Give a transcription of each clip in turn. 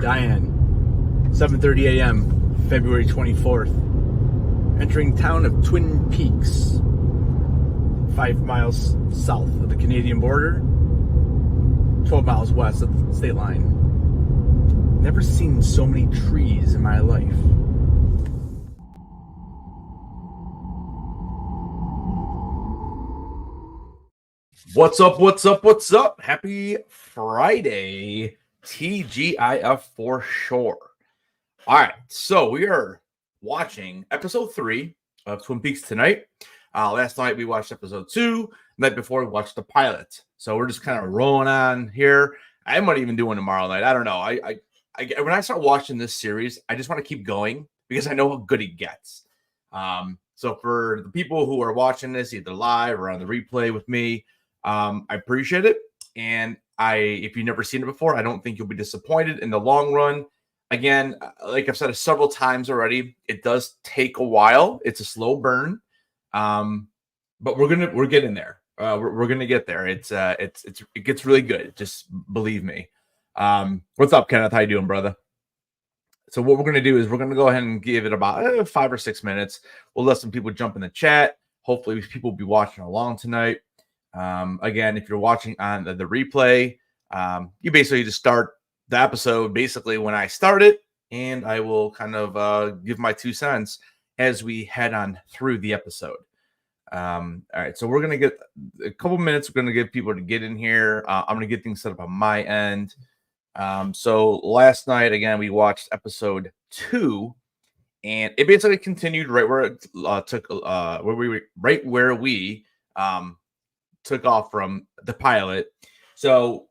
Diane, 7:30 a.m., February 24th. Entering town of Twin Peaks, 5 miles south of the Canadian border, 12 miles west of the state line. Never seen so many trees in my life. What's up? What's up? What's up? Happy Friday, TGIF for sure. All right, so we are watching episode 3 of Twin Peaks tonight. Last night we watched episode 2. The night before we watched the pilot. So we're just kind of rolling on here. I might even do one tomorrow night. I don't know. I when I start watching this series, I just want to keep going because I know how good it gets. So for the people who are watching this either live or on the replay with me, I appreciate it. And if you've never seen it before, I don't think you'll be disappointed in the long run. Again, like I've said several times already, it does take a while. It's a slow burn, but we're getting there. We're gonna get there. It gets really good. Just believe me. What's up, Kenneth? How you doing, brother? So what we're gonna do is we're gonna go ahead and give it about 5 or 6 minutes. We'll let some people jump in the chat. Hopefully, people will be watching along tonight. Again, if you're watching on the replay, you basically just start the episode basically when I start it, and I will kind of give my 2 cents as we head on through the episode. All right, so we're going to get a couple minutes. We're going to give people to get in here. I'm going to get things set up on my end. So last night, again, we watched episode 2, and it basically continued right where it took took off from the pilot. So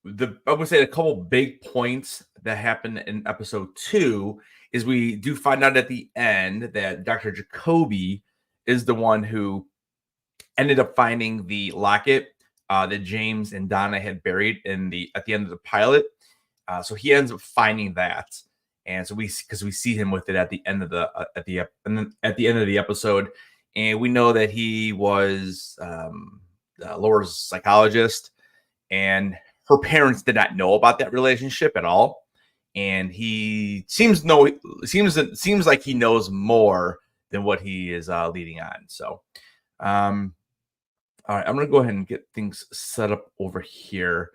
I would say a couple big points that happened in episode 2 is we do find out at the end that Dr. Jacoby is the one who ended up finding the locket that James and Donna had buried at the end of the pilot. So he ends up finding that, and so we see him with it at the end of the end of the episode, and we know that he was Laura's psychologist, and her parents did not know about that relationship at all, and he seems like he knows more than what he is leading on. So, all right, I'm gonna go ahead and get things set up over here.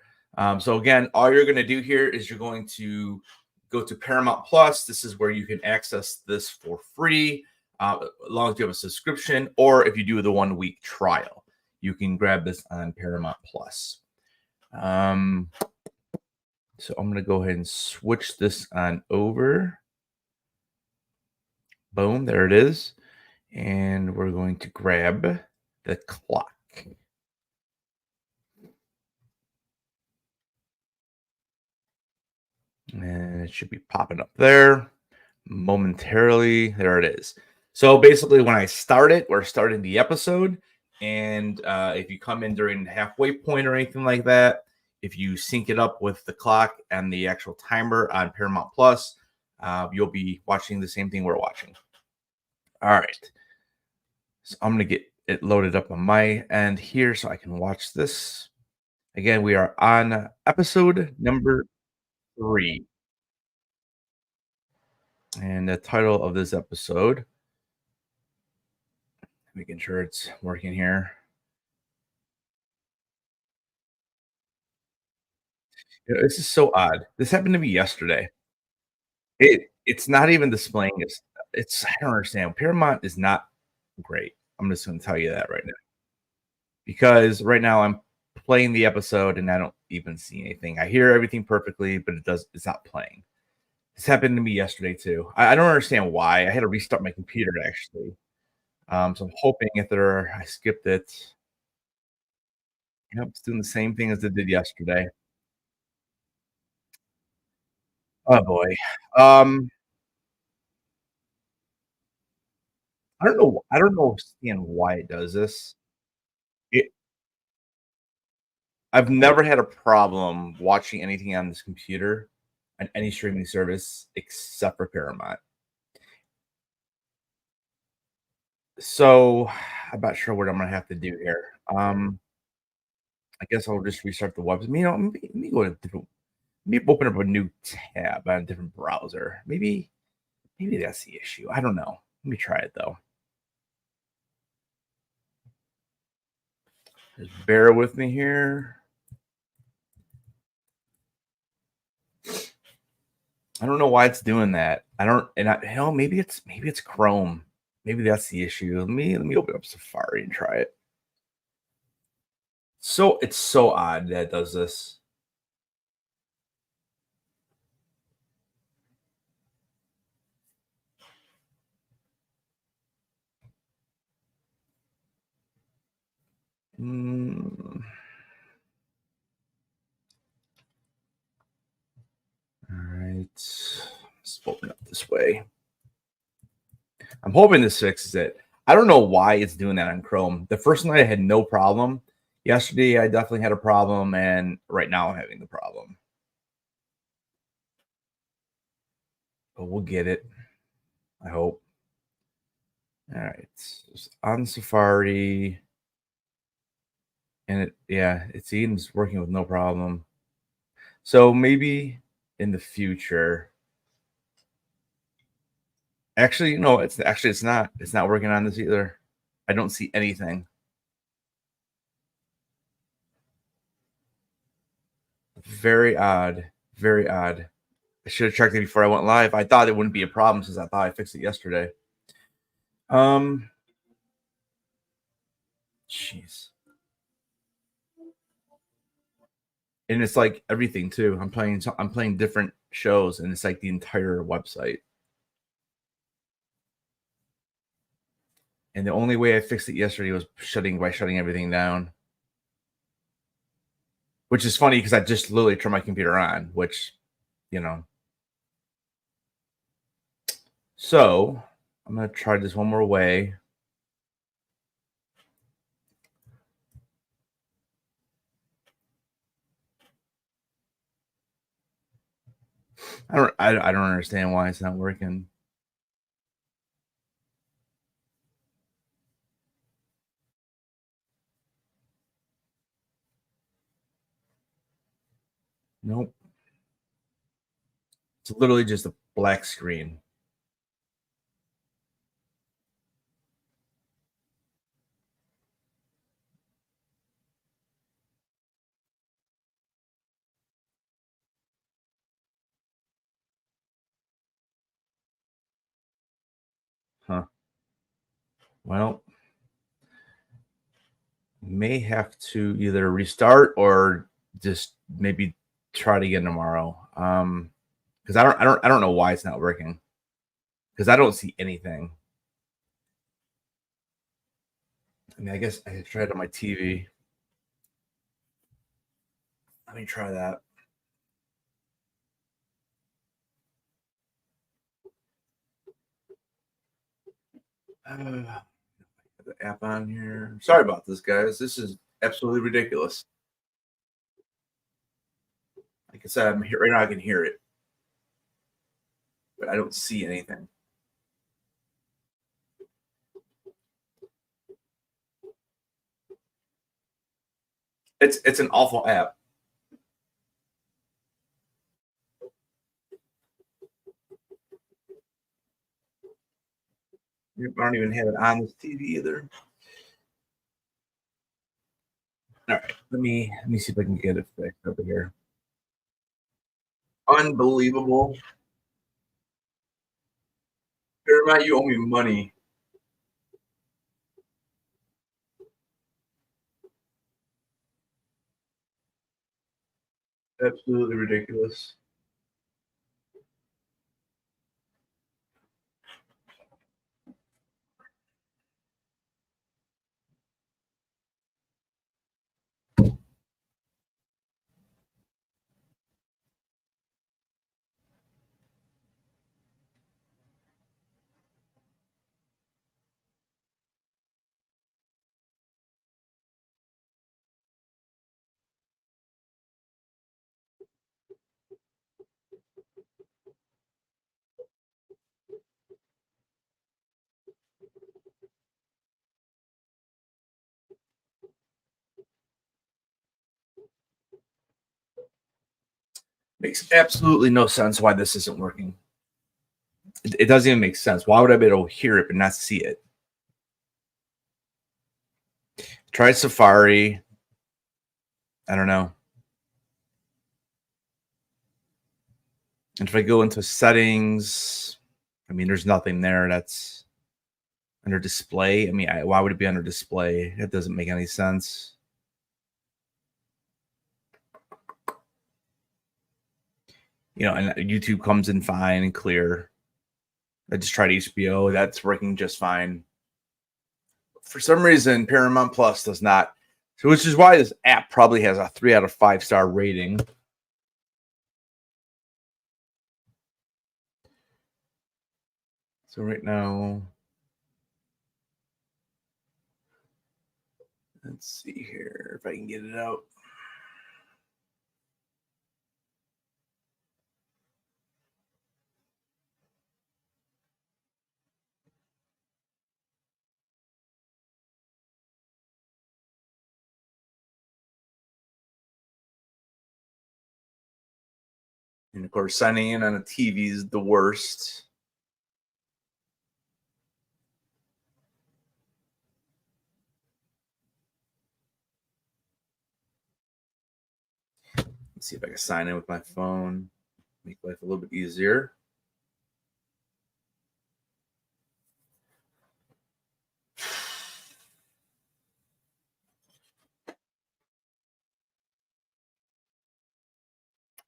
So again, all you're gonna do here is you're going to go to Paramount Plus. This is where you can access this for free, as long as you have a subscription, or if you do the 1-week trial, you can grab this on Paramount Plus. So I'm going to go ahead and switch this on over. Boom, there it is. And we're going to grab the clock. And it should be popping up there momentarily. There it is. So basically, when I start it, we're starting the episode. And if you come in during the halfway point or anything like that, if you sync it up with the clock and the actual timer on Paramount Plus, you'll be watching the same thing we're watching. All right. So I'm going to get it loaded up on my end here so I can watch this. Again, we are on episode number 3. And the title of this episode, making sure it's working here. This is so odd. This happened to me yesterday. It's not even displaying it's I don't understand. Paramount is not great. I'm just gonna tell you that right now. Because right now I'm playing the episode and I don't even see anything. I hear everything perfectly, but it's not playing. This happened to me yesterday too. I don't understand why. I had to restart my computer actually. So I'm hoping I skipped it. Yep, it's doing the same thing as it did yesterday. Oh boy. I don't understand why it does this. It I've never had a problem watching anything on this computer on any streaming service except for Paramount. So I'm not sure what I'm gonna have to do here. I guess I'll just restart the web. Let me go to different. Let me open up a new tab on a different browser. Maybe that's the issue. I don't know. Let me try it though. Just bear with me here. I don't know why it's doing that. I don't, and I, hell, maybe it's Chrome. Maybe that's the issue. Let me open up Safari and try it. So it's so odd that it does this. Mm, all right, let's open up this way. I'm hoping this fixes it. I don't know why it's doing that on Chrome. The first night I had no problem. Yesterday I definitely had a problem, and right now I'm having the problem. But we'll get it. I hope. All right, it's on Safari, and it's Eden's working with no problem. So maybe in the future, actually, no, it's not. It's not working on this either. I don't see anything. Very odd. Very odd. I should have checked it before I went live. I thought it wouldn't be a problem since I thought I fixed it yesterday. Um, jeez. And it's like everything too. I'm playing different shows, and it's like the entire website. And the only way I fixed it yesterday was shutting everything down. Which is funny because I just literally turned my computer on, which, you know. So I'm gonna try this one more way. I don't understand why it's not working. Nope. It's literally just a black screen. Huh. Well, may have to either restart or just maybe try it again tomorrow. Because I don't know why it's not working. Because I don't see anything. I mean, I guess I could try it on my TV. Let me try that. The app on here. Sorry about this, guys. This is absolutely ridiculous. Like I said, I'm here right now. I can hear it, but I don't see anything. It's an awful app. I don't even have it on this TV either. All right, let me see if I can get it fixed over here. Unbelievable. Paramount, you owe me money. Absolutely ridiculous. Makes absolutely no sense why this isn't working. It doesn't even make sense. Why would I be able to hear it but not see it? Try Safari. I don't know. And if I go into settings, I mean, there's nothing there that's under display. I mean, why would it be under display? It doesn't make any sense. You know, and YouTube comes in fine and clear. I just tried HBO. That's working just fine. For some reason, Paramount Plus does not. So, which is why this app probably has a 3 out of 5 star rating. So right now, let's see here if I can get it out. And of course, signing in on a TV is the worst. Let's see if I can sign in with my phone, make life a little bit easier.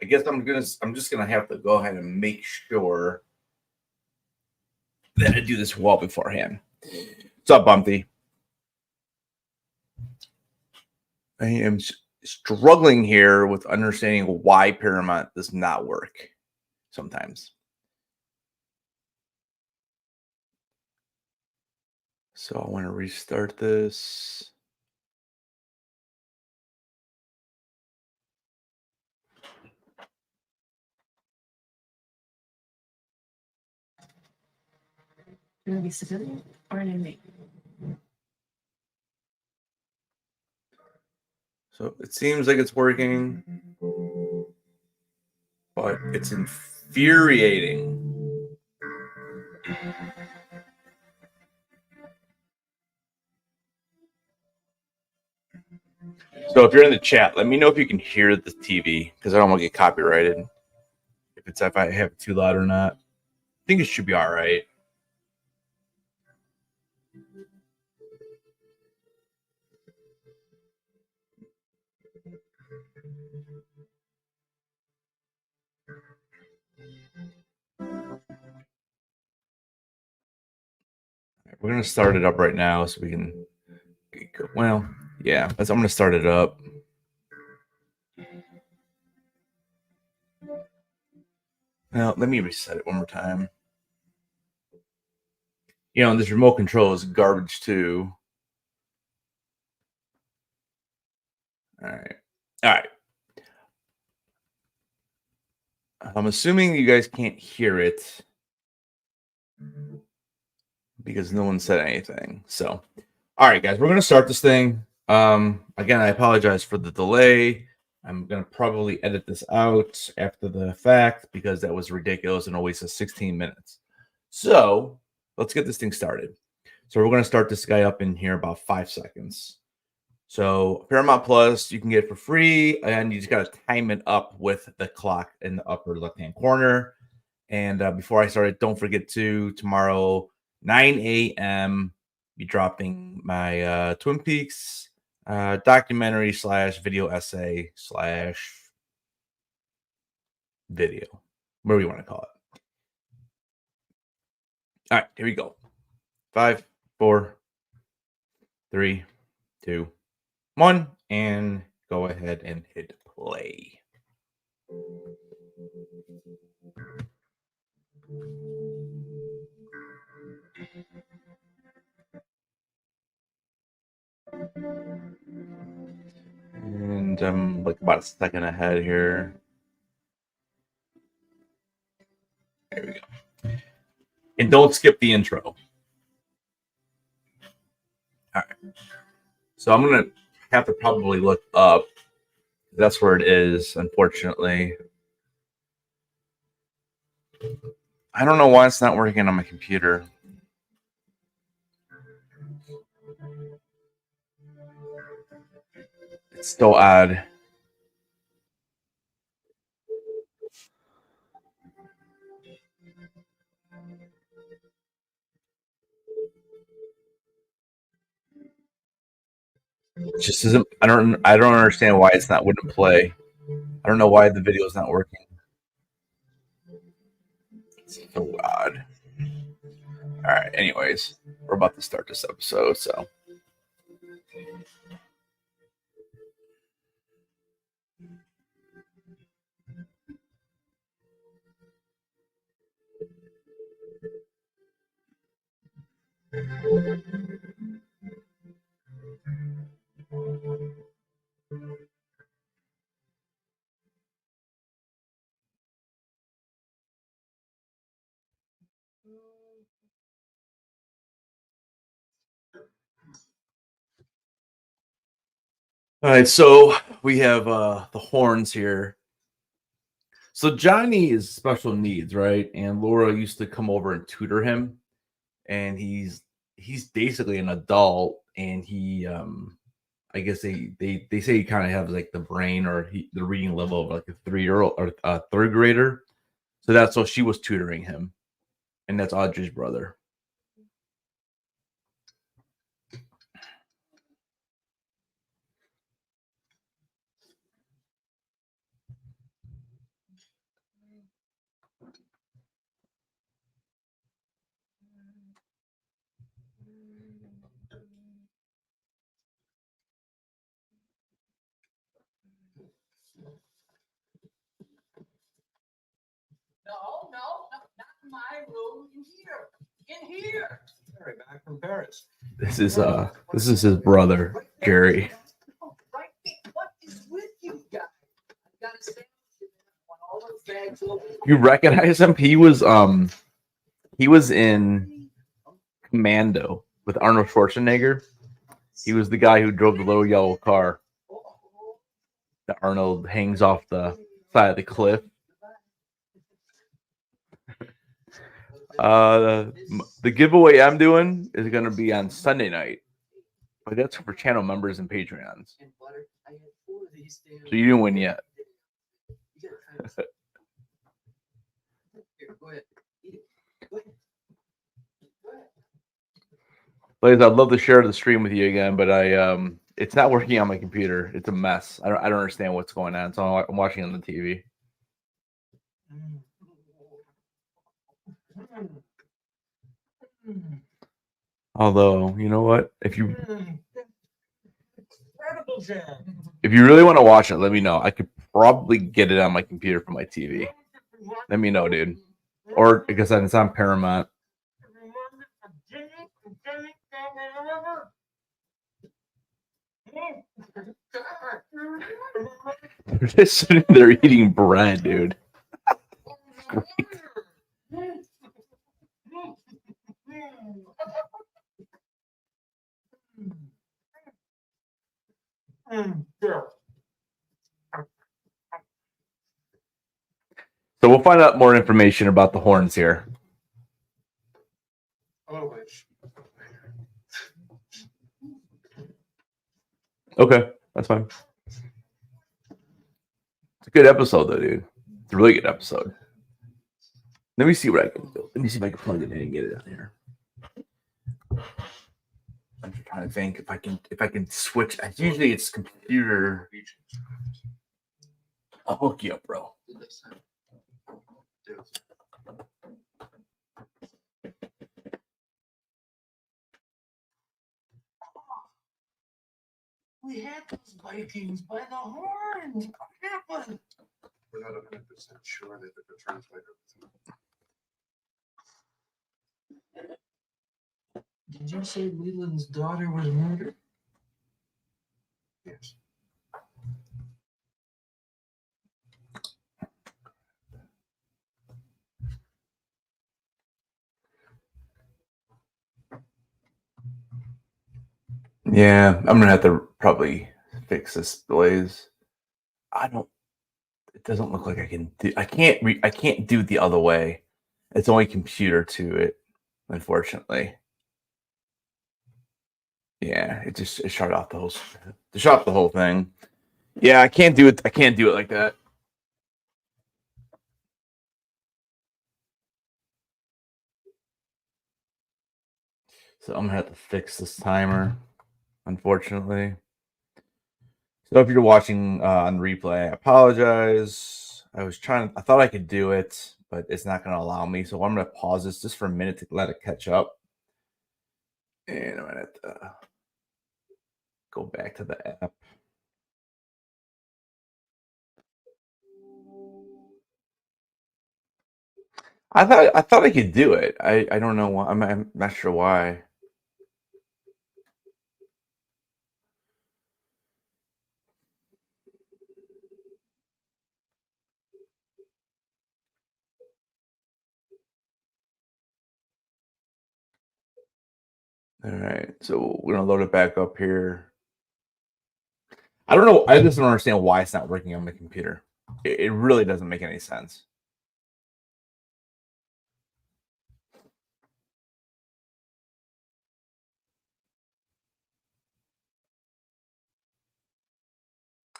I guess I'm just gonna have to go ahead and make sure that I do this well beforehand. What's up, Bumpy? I am struggling here with understanding why Paramount does not work sometimes. So I want to restart this. You want to be civilian or an inmate? So it seems like it's working, but it's infuriating. So if you're in the chat, let me know if you can hear the TV because I don't want to get copyrighted. If I have it too loud or not. I think it should be all right. We're gonna start it up right now so we can. Well, yeah. I'm gonna start it up. Now let me reset it one more time. You know, this remote control is garbage too. All right. All right. I'm assuming you guys can't hear it because no one said anything. So, all right, guys, we're going to start this thing. Again, I apologize for the delay. I'm going to probably edit this out after the fact because that was ridiculous and a waste of 16 minutes. So, let's get this thing started. So, we're going to start this guy up in here about 5 seconds. So Paramount Plus, you can get it for free, and you just got to time it up with the clock in the upper left-hand corner. And before I start, don't forget to tomorrow, 9 a.m., be dropping my Twin Peaks documentary / video essay / video, whatever you want to call it. All right, here we go. 5, 4, 3, 2, 1, and go ahead and hit play. And I'm like about a second ahead here. There we go. And don't skip the intro. All right. So I'm going to have to probably look up. That's where it is, unfortunately. I don't know why it's not working on my computer. It's still odd. It just isn't. I don't understand why it's not wouldn't play. I don't know why the video is not working. It's so odd. All right. Anyways, we're about to start this episode, so. All right, so we have the horns here. So Johnny is special needs, right? And Laura used to come over and tutor him, and he's basically an adult, and he I guess they say he kind of has like the brain or the reading level of like a 3-year-old or a third grader. So that's what she was tutoring him, and that's Audrey's brother. No, not in my room. In here. Sorry, back from Paris. This is his brother, Gary. What is with you guys? I gotta say, all those bags over. You recognize him? He was in Commando with Arnold Schwarzenegger. He was the guy who drove the little yellow car that Arnold hangs off the side of the cliff. The giveaway I'm doing is going to be on Sunday night, but that's for channel members and Patreons. So you didn't win yet. Ladies, I'd love to share the stream with you again, but it's not working on my computer. It's a mess. I don't understand what's going on. So I'm watching on the TV. Although, you know what? If you really want to watch it, let me know. I could probably get it on my computer from my TV. Let me know, dude. Or because it's on Paramount. They're just sitting there eating bread, dude. So we'll find out more information about the horns here. Okay, that's fine. It's a good episode, though, dude. It's a really good episode. Let me see what I can do. Let me see if I can plug it in and get it out here. I'm trying to think if I can switch. Usually it's computer. I'll hook you up, bro. We had those Vikings by the horns. What happened? We're not 100% sure that the translator was. Did you say Leland's daughter was murdered? Yes. Yeah, I'm gonna have to probably fix this blaze. It doesn't look like I can do. I can't do it the other way. It's only computer to it, unfortunately. Yeah, it shut off the whole thing. Yeah, I can't do it. I can't do it like that. So I'm gonna have to fix this timer, unfortunately. So if you're watching on replay, I apologize. I thought I could do it, but it's not gonna allow me. So I'm gonna pause this just for a minute to let it catch up. And I'm gonna have to go back to the app. I thought I could do it. I don't know why. I'm not sure why. All right, so we're gonna load it back up here. I don't know. I just don't understand why it's not working on the computer. It really doesn't make any sense.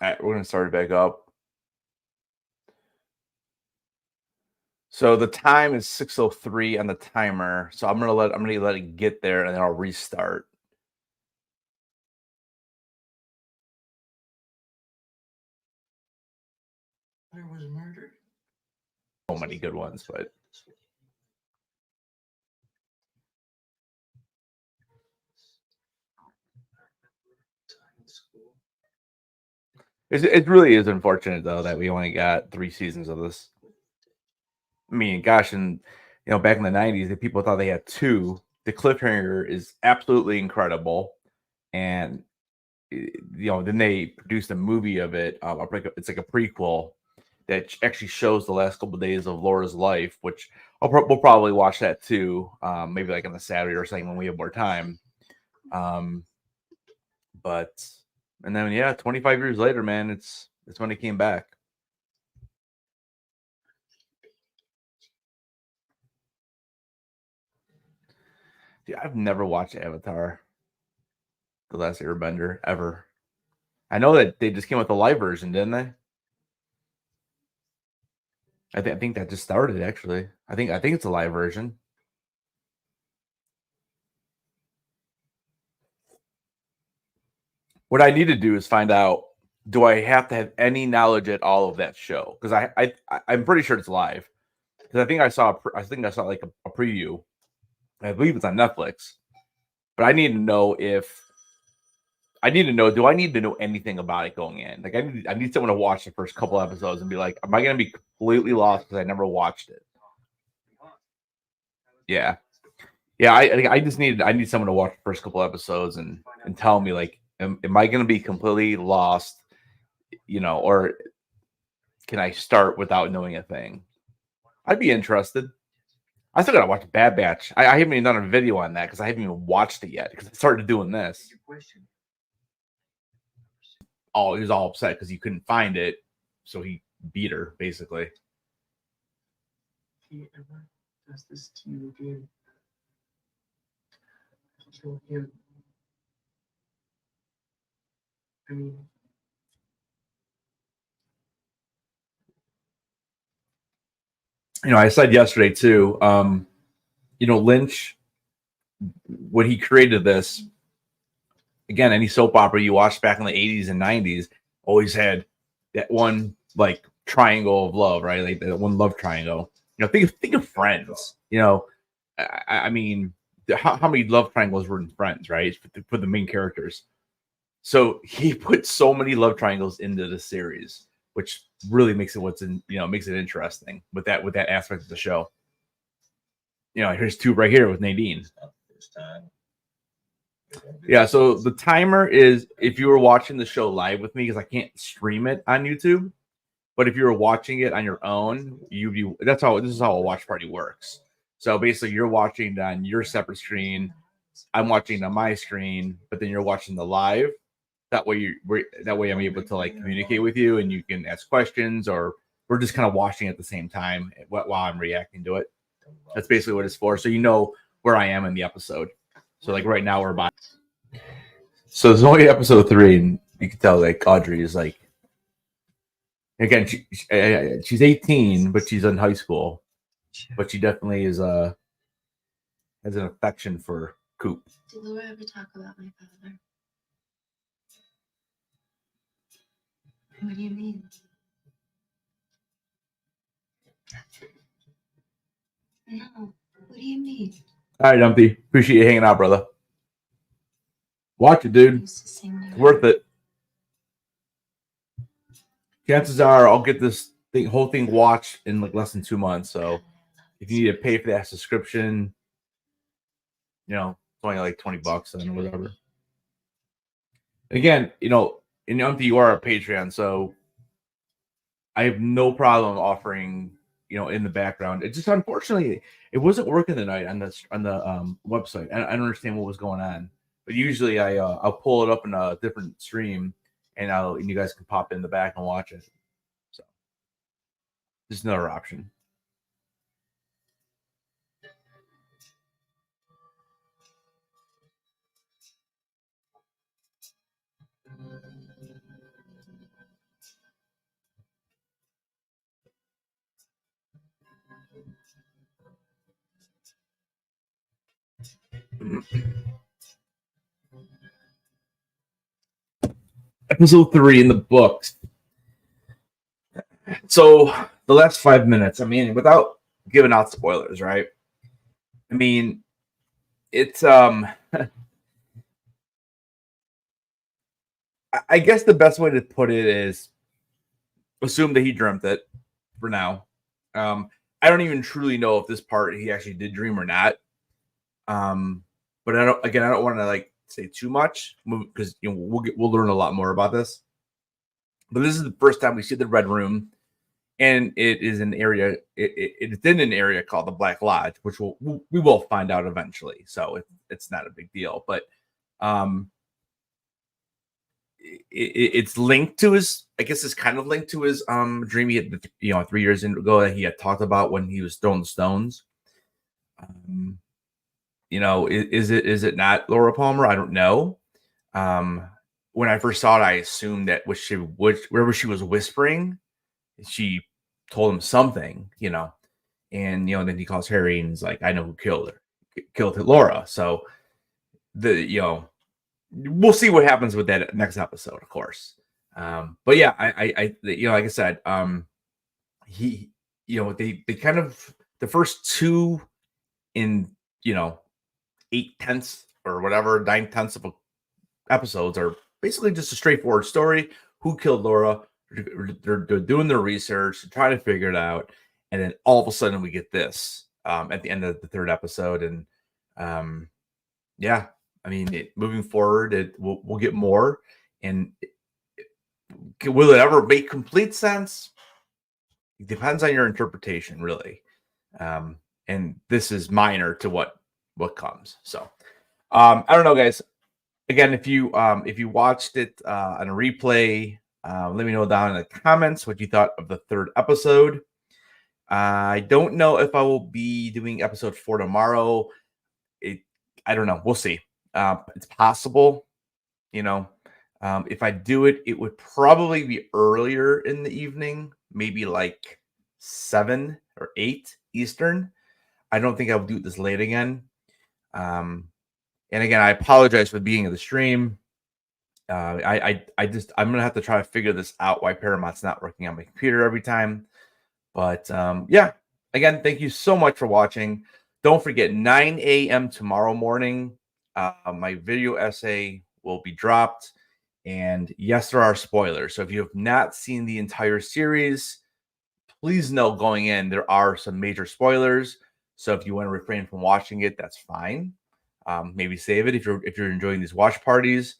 All right, we're gonna start it back up. So the time is 6:03 on the timer. So I'm gonna let it get there, and then I'll restart. There was murder. So many good ones, but it really is unfortunate though that we only got 3 seasons of this. I mean, gosh, and back in the '90s, the people thought they had 2. The cliffhanger is absolutely incredible, and then they produced a movie of it. It's like a prequel that actually shows the last couple of days of Laura's life, which we'll probably watch that too. Maybe like on a Saturday or something when we have more time. But and then 25 years later, man, it's when he came back. Dude, I've never watched Avatar, The Last Airbender, ever. I know that they just came with a live version, didn't they? I think that just started actually. I think it's a live version. What I need to do is find out, do I have to have any knowledge at all of that show? Because I'm pretty sure it's live. Because I think I saw like a preview. I believe it's on Netflix. But I need to know do I need to know anything about it going in? Like I need someone to watch the first couple episodes and be like, am I going to be completely lost because I never watched it? Yeah. Yeah, I need someone to watch the first couple episodes and tell me like, am I going to be completely lost, or can I start without knowing a thing? I'd be interested. I still gotta watch Bad Batch. I haven't even done a video on that because I haven't even watched it yet because I started doing this. Oh, he was all upset because he couldn't find it, so he beat her basically. If he ever does this to you again, kill him. I mean, I said yesterday too. Lynch, when he created this, again, any soap opera you watched back in the '80s and '90s always had that one like triangle of love, right? Like that one love triangle. Think of Friends. I mean, how many love triangles were in Friends, right? For the main characters. So he put so many love triangles into the series, which really makes it makes it interesting with that aspect of the show. Here's 2 right here with Nadine. Yeah, so the timer is if you were watching the show live with me, because I can't stream it on YouTube, but if you were watching it on your own, this is how a watch party works. So basically you're watching on your separate screen, I'm watching on my screen, but then you're watching the live. That way I'm able to like communicate with you and you can ask questions, or we're just kind of watching at the same time while I'm reacting to it. That's basically what it's for. So you know where I am in the episode. So like right now we're about. So it's only episode 3, and you can tell like Audrey is like. Again, she's 18, but she's in high school. But she definitely is has an affection for Coop. Did Laura ever talk about my father? What do you mean? No. What do you mean? All right, Dumpy. Appreciate you hanging out, brother. Watch it, dude. It's worth it. Chances are I'll get this whole thing watched in like less than 2 months. So if you need to pay for that subscription, you know, it's only like $20 and whatever. Again, you know, in Dumpy, you are a Patreon, so I have no problem offering, you know, in the background. It just unfortunately it wasn't working tonight on the website. I don't understand what was going on, but usually I'll pull it up in a different stream and you guys can pop in the back and watch it. So just another option. Episode 3 in the books. So the last 5 minutes, I mean, without giving out spoilers, right? I mean, it's I guess the best way to put it is assume that he dreamt it for now. I don't even truly know if this part he actually did dream or not. But I don't want to like say too much because you know we'll learn a lot more about this. But this is the first time we see the Red Room, and it is an area. It's in an area called the Black Lodge, which we will find out eventually. So it's not a big deal, but it's linked to his. I guess it's kind of linked to his dream he had, you know, 3 years ago that he had talked about when he was throwing the stones. You know, is it not Laura Palmer? I don't know. When I first saw it, I assumed that wherever she was whispering, she told him something, you know, and you know, then he calls Harry and he's like, "I know who killed Laura." So you know, we'll see what happens with that next episode, of course. But yeah, I you know, like I said, he, you know, they kind of the first 2 in, you know, 8/10 or whatever 9/10 of episodes are basically just a straightforward story. Who killed Laura? They're doing their research, trying to figure it out, and then all of a sudden we get this at the end of the 3rd episode, and yeah, I mean, moving forward, we'll get more, and will it ever make complete sense? It depends on your interpretation, really, and this is minor to what comes. So I don't know, guys. Again, if you watched it on a replay, let me know down in the comments what you thought of the 3rd episode. I don't know if I will be doing episode 4 tomorrow. I don't know. We'll see. It's possible, you know. If I do it, it would probably be earlier in the evening, maybe like 7 or 8 Eastern. I don't think I'll do it this late again. And again, I apologize for being in the stream. I'm gonna have to try to figure this out why Paramount's not working on my computer every time. But yeah, again, thank you so much for watching. Don't forget 9 a.m. tomorrow morning. My video essay will be dropped. And yes, there are spoilers. So if you have not seen the entire series, please know going in there are some major spoilers. So if you want to refrain from watching it, that's fine. Maybe save it if you're enjoying these watch parties,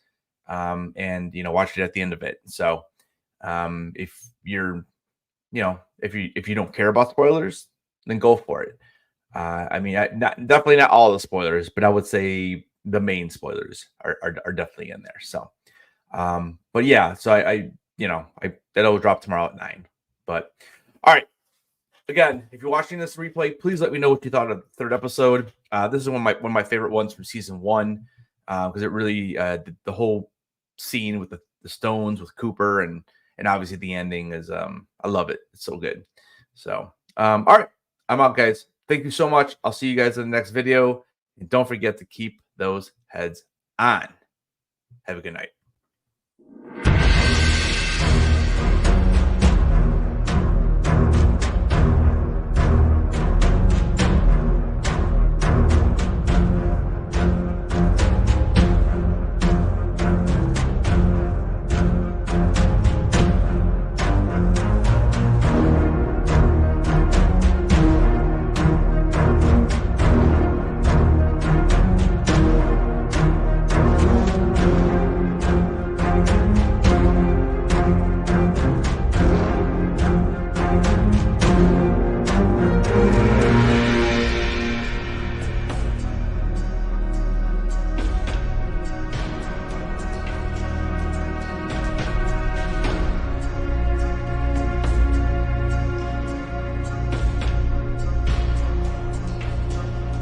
and you know, watch it at the end of it. So if you're, you know, if you don't care about spoilers, then go for it. I mean, definitely not all the spoilers, but I would say the main spoilers are definitely in there. So, but yeah, so I that'll drop tomorrow at 9. But all right. again, if you're watching this replay, please let me know what you thought of the third episode. This is one of my favorite ones from season 1 because it really the whole scene with the stones with Cooper and obviously the ending is I love it. It's so good. So all right, I'm out, guys. Thank you so much. I'll see you guys in the next video, and don't forget to keep those heads on. Have a good night.